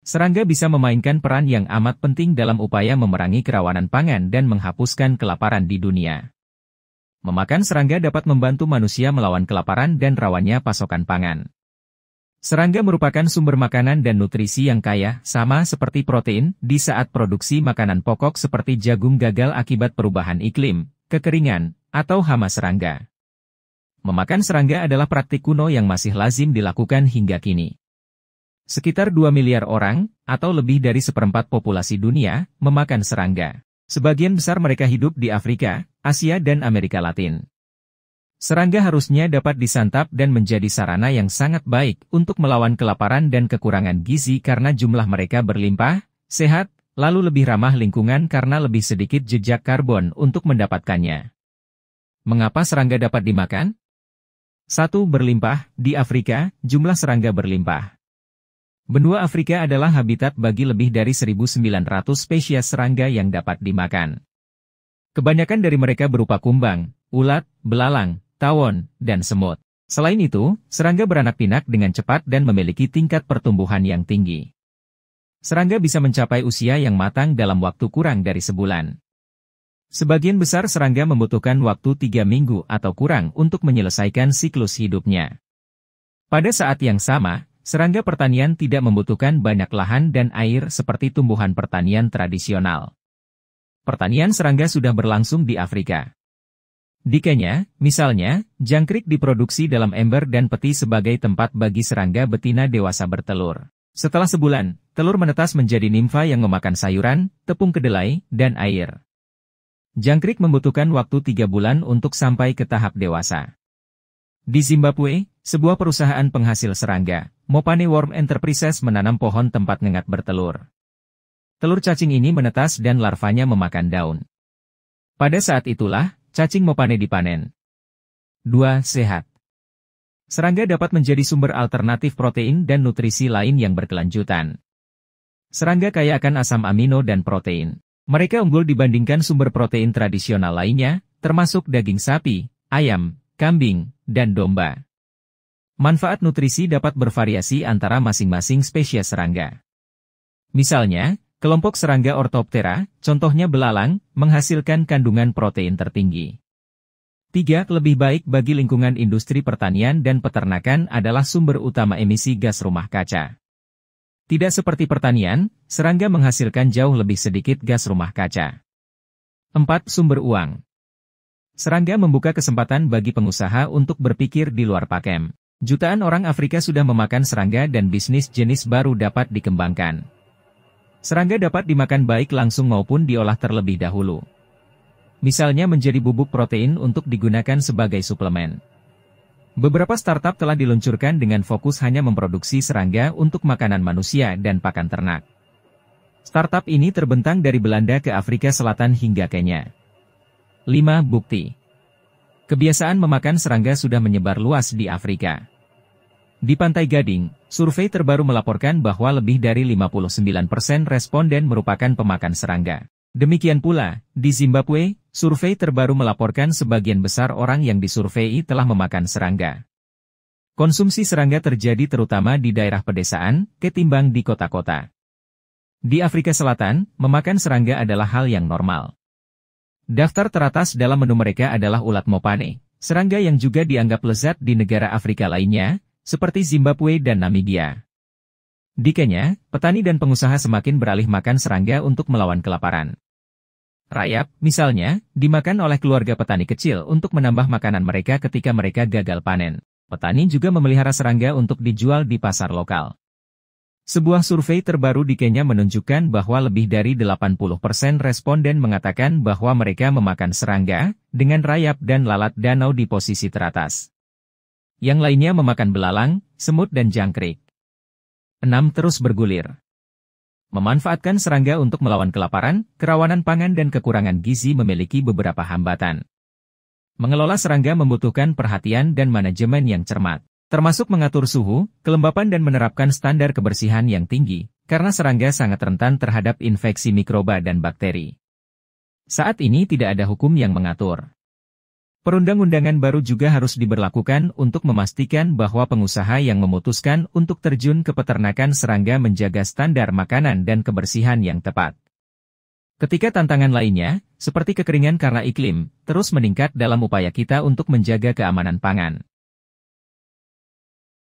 Serangga bisa memainkan peran yang amat penting dalam upaya memerangi kerawanan pangan dan menghapuskan kelaparan di dunia. Memakan serangga dapat membantu manusia melawan kelaparan dan rawannya pasokan pangan. Serangga merupakan sumber makanan dan nutrisi yang kaya, sama seperti protein, di saat produksi makanan pokok seperti jagung gagal akibat perubahan iklim, kekeringan, atau hama serangga. Memakan serangga adalah praktik kuno yang masih lazim dilakukan hingga kini. Sekitar 2 miliar orang, atau lebih dari seperempat populasi dunia, memakan serangga. Sebagian besar mereka hidup di Afrika, Asia dan Amerika Latin. Serangga harusnya dapat disantap dan menjadi sarana yang sangat baik untuk melawan kelaparan dan kekurangan gizi karena jumlah mereka berlimpah, sehat, lalu lebih ramah lingkungan karena lebih sedikit jejak karbon untuk mendapatkannya. Mengapa serangga dapat dimakan? 1. Berlimpah. Di Afrika, jumlah serangga berlimpah. Benua Afrika adalah habitat bagi lebih dari 1.900 spesies serangga yang dapat dimakan. Kebanyakan dari mereka berupa kumbang, ulat, belalang, tawon, dan semut. Selain itu, serangga beranak pinak dengan cepat dan memiliki tingkat pertumbuhan yang tinggi. Serangga bisa mencapai usia yang matang dalam waktu kurang dari sebulan. Sebagian besar serangga membutuhkan waktu 3 minggu atau kurang untuk menyelesaikan siklus hidupnya. Pada saat yang sama, serangga pertanian tidak membutuhkan banyak lahan dan air seperti tumbuhan pertanian tradisional. Pertanian serangga sudah berlangsung di Afrika. Di Kenya, misalnya, jangkrik diproduksi dalam ember dan peti sebagai tempat bagi serangga betina dewasa bertelur. Setelah sebulan, telur menetas menjadi nimfa yang memakan sayuran, tepung kedelai, dan air. Jangkrik membutuhkan waktu 3 bulan untuk sampai ke tahap dewasa. Di Zimbabwe, sebuah perusahaan penghasil serangga, Mopane Worm Enterprises menanam pohon tempat ngengat bertelur. Telur cacing ini menetas dan larvanya memakan daun. Pada saat itulah, cacing Mopane dipanen. 2. Sehat. Serangga dapat menjadi sumber alternatif protein dan nutrisi lain yang berkelanjutan. Serangga kaya akan asam amino dan protein. Mereka unggul dibandingkan sumber protein tradisional lainnya, termasuk daging sapi, ayam, kambing, dan domba. Manfaat nutrisi dapat bervariasi antara masing-masing spesies serangga. Misalnya, kelompok serangga Orthoptera, contohnya belalang, menghasilkan kandungan protein tertinggi. 3. Lebih baik bagi lingkungan industri pertanian dan peternakan adalah sumber utama emisi gas rumah kaca. Tidak seperti pertanian, serangga menghasilkan jauh lebih sedikit gas rumah kaca. 4. Sumber uang. Serangga membuka kesempatan bagi pengusaha untuk berpikir di luar pakem. Jutaan orang Afrika sudah memakan serangga dan bisnis jenis baru dapat dikembangkan. Serangga dapat dimakan baik langsung maupun diolah terlebih dahulu. Misalnya menjadi bubuk protein untuk digunakan sebagai suplemen. Beberapa startup telah diluncurkan dengan fokus hanya memproduksi serangga untuk makanan manusia dan pakan ternak. Startup ini terbentang dari Belanda ke Afrika Selatan hingga Kenya. 5. Bukti. Kebiasaan memakan serangga sudah menyebar luas di Afrika. Di Pantai Gading, survei terbaru melaporkan bahwa lebih dari 59% responden merupakan pemakan serangga. Demikian pula, di Zimbabwe, survei terbaru melaporkan sebagian besar orang yang disurvei telah memakan serangga. Konsumsi serangga terjadi terutama di daerah pedesaan, ketimbang di kota-kota. Di Afrika Selatan, memakan serangga adalah hal yang normal. Daftar teratas dalam menu mereka adalah ulat mopane, serangga yang juga dianggap lezat di negara Afrika lainnya, seperti Zimbabwe dan Namibia. Di Kenya, petani dan pengusaha semakin beralih makan serangga untuk melawan kelaparan. Rayap, misalnya, dimakan oleh keluarga petani kecil untuk menambah makanan mereka ketika mereka gagal panen. Petani juga memelihara serangga untuk dijual di pasar lokal. Sebuah survei terbaru di Kenya menunjukkan bahwa lebih dari 80% responden mengatakan bahwa mereka memakan serangga, dengan rayap dan lalat danau di posisi teratas. Yang lainnya memakan belalang, semut dan jangkrik. 6. Terus bergulir. Memanfaatkan serangga untuk melawan kelaparan, kerawanan pangan dan kekurangan gizi memiliki beberapa hambatan. Mengelola serangga membutuhkan perhatian dan manajemen yang cermat, termasuk mengatur suhu, kelembapan dan menerapkan standar kebersihan yang tinggi, karena serangga sangat rentan terhadap infeksi mikroba dan bakteri. Saat ini tidak ada hukum yang mengatur. Perundang-undangan baru juga harus diberlakukan untuk memastikan bahwa pengusaha yang memutuskan untuk terjun ke peternakan serangga menjaga standar makanan dan kebersihan yang tepat. Ketika tantangan lainnya, seperti kekeringan karena iklim, terus meningkat dalam upaya kita untuk menjaga keamanan pangan.